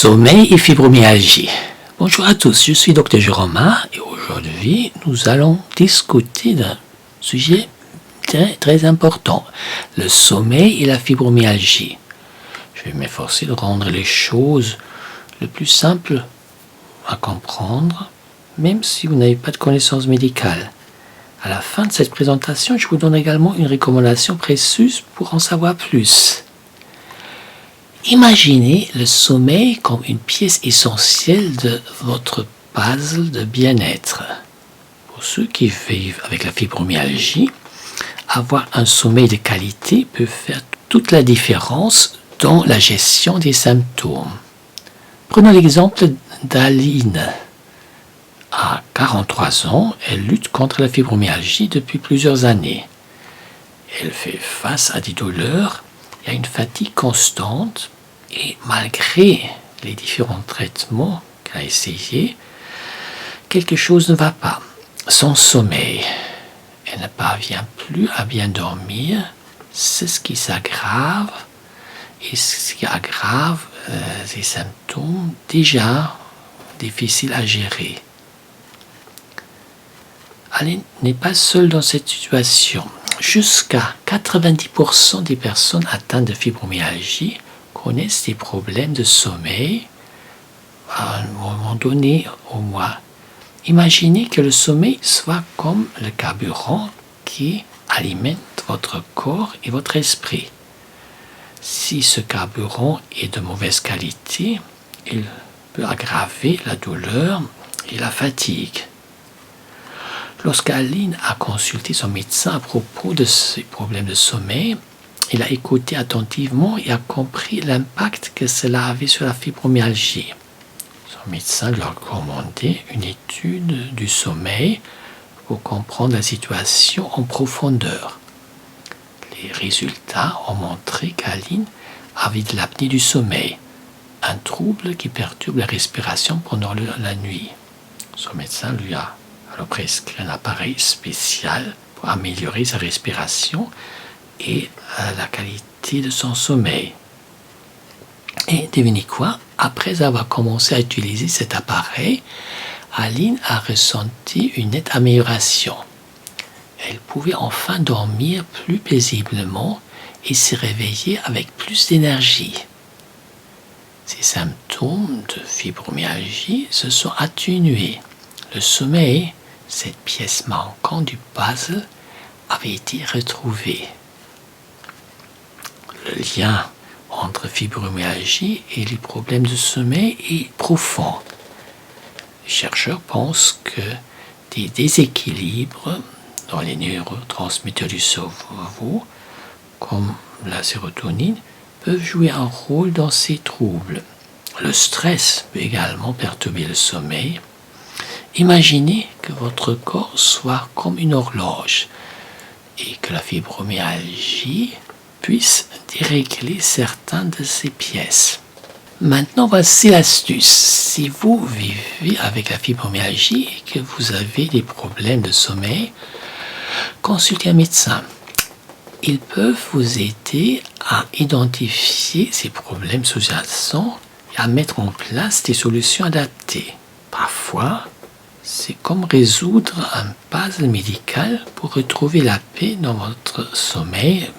Sommeil et fibromyalgie. Bonjour à tous, je suis Dr Jérôme et aujourd'hui nous allons discuter d'un sujet très important, le sommeil et la fibromyalgie. Je vais m'efforcer de rendre les choses le plus simple à comprendre, même si vous n'avez pas de connaissances médicales. À la fin de cette présentation, je vous donne également une recommandation précieuse pour en savoir plus. Imaginez le sommeil comme une pièce essentielle de votre puzzle de bien-être. Pour ceux qui vivent avec la fibromyalgie, avoir un sommeil de qualité peut faire toute la différence dans la gestion des symptômes. Prenons l'exemple d'Aline. À 43 ans, elle lutte contre la fibromyalgie depuis plusieurs années. Elle fait face à des douleurs et à une fatigue constante. Et malgré les différents traitements qu'elle a essayés, quelque chose ne va pas. Son sommeil, elle ne parvient plus à bien dormir, c'est ce qui s'aggrave et ce qui aggrave ces symptômes déjà difficiles à gérer. Elle n'est pas seule dans cette situation. Jusqu'à 90% des personnes atteintes de fibromyalgie connaissent des problèmes de sommeil à un moment donné au mois. Imaginez que le sommeil soit comme le carburant qui alimente votre corps et votre esprit. Si ce carburant est de mauvaise qualité, il peut aggraver la douleur et la fatigue. Lorsqu'Aline a consulté son médecin à propos de ses problèmes de sommeil, il a écouté attentivement et a compris l'impact que cela avait sur la fibromyalgie. Son médecin lui a recommandé une étude du sommeil pour comprendre la situation en profondeur. Les résultats ont montré qu'Aline avait de l'apnée du sommeil, un trouble qui perturbe la respiration pendant la nuit. Son médecin lui a alors prescrit un appareil spécial pour améliorer sa respiration et la qualité de son sommeil. Et devinez quoi? Après avoir commencé à utiliser cet appareil, Aline a ressenti une nette amélioration. Elle pouvait enfin dormir plus paisiblement et se réveiller avec plus d'énergie. Ces symptômes de fibromyalgie se sont atténués. Le sommeil, cette pièce manquante du puzzle, avait été retrouvé. Le lien entre fibromyalgie et les problèmes de sommeil est profond. Les chercheurs pensent que des déséquilibres dans les neurotransmetteurs du cerveau, comme la sérotonine, peuvent jouer un rôle dans ces troubles. Le stress peut également perturber le sommeil. Imaginez que votre corps soit comme une horloge et que la fibromyalgie puisse dérégler certaines de ces pièces. Maintenant, voici l'astuce. Si vous vivez avec la fibromyalgie et que vous avez des problèmes de sommeil, consultez un médecin. Ils peuvent vous aider à identifier ces problèmes sous-jacents et à mettre en place des solutions adaptées. Parfois, c'est comme résoudre un puzzle médical pour retrouver la paix dans votre sommeil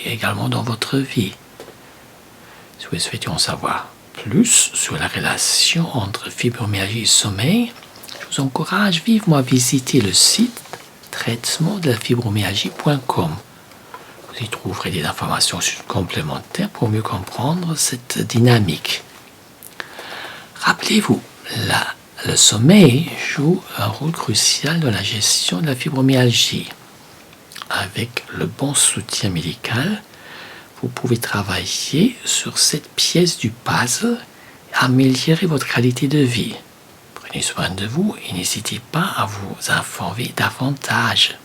et également dans votre vie. Si vous souhaitez en savoir plus sur la relation entre fibromyalgie et sommeil, je vous encourage vivement à visiter le site traitement-de-la-fibromyalgie.com. Vous y trouverez des informations complémentaires pour mieux comprendre cette dynamique. Rappelez-vous, le sommeil joue un rôle crucial dans la gestion de la fibromyalgie. Avec le bon soutien médical, vous pouvez travailler sur cette pièce du puzzle et améliorer votre qualité de vie. Prenez soin de vous et n'hésitez pas à vous informer davantage.